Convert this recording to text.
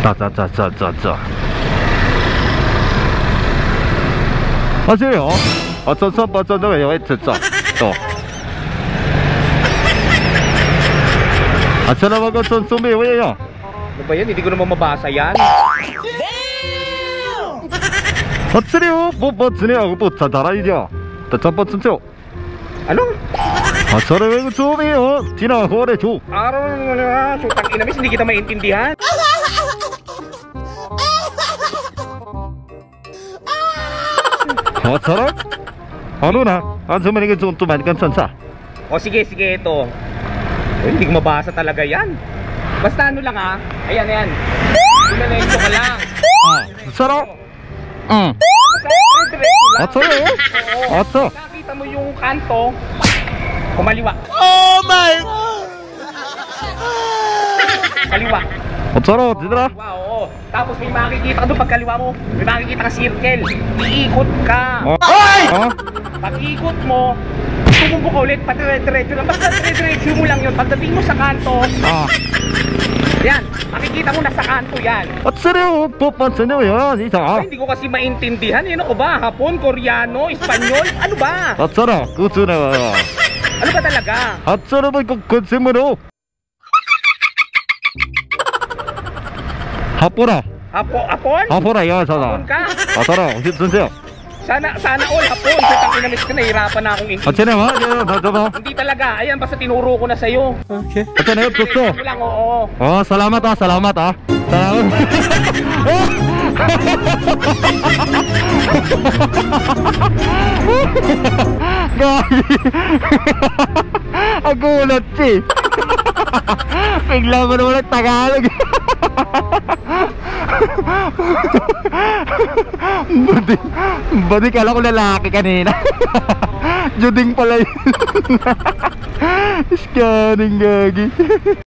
자자자자자자 하세요. 어쩌서 빠져나가요. 진짜 또 아차나마가 좀 왜요? Ano ba yan? Hindi ko naman mabasa yan. 어쩌래요? 뭐 지내요? 뭐 잘알아야죠. 첫 번째요. Ano? 아차나 왜 좀해요? 지나 호래 줘. Araw, sutang ina, miss, hindi kita maintindihan. 아차나? ano na? Ansama niya 좀 많이 괜찮자. O sige, ito. Hindi ko mabasa talaga yan. Basta ano lang ha. Ayan, ayan. Pinanento ka lang. sarap? 응. Basta diretso lang. 아차래요? Oo. 아차. Nakita mo yung kanto, kumaliwa. Oh my. Kaliwa. 어쩌라 얘들아? Kaliwa, oo. Tapos may makikita ka doon pag kaliwa mo. May makikita ka circle. Iikot ka. Pag ikot mo, tumumbo ka ulit, patire-diretso lang. Basta dire-diretso mo lang yun. Pagdating mo sa kanto, yan, makikita mo na sa kanto yan. 어쩌래요? 뽀뽀잖아요 yan 이상. Hindi ko kasi maintindihan. Ano ko ba? Hapon, Koreano, Espanyol? Ano ba? 어쩌라 그거잖아. Ano ba talaga? 어쩌라 뭐 거짓말로. 하뽀라. Hapon? 하뽀라 야 Hapon 사다. ka? 아따라 어디 선세요? Sana all hapon. Sa takinamiss ko, nahihirapan na akong intindihan. 어쩌네 와? 나 Hindi talaga. Ayan, basta tinuro ko na sa'yo. 오케이. 어쩌네 줬어. Ito lang, oo. salamat salamat salamat. Gagi. Ang gulat si. Bigla mo naman ang Tagalog. Badi kala ko lalaki kanina. Juding pala yun. Scanning gagi.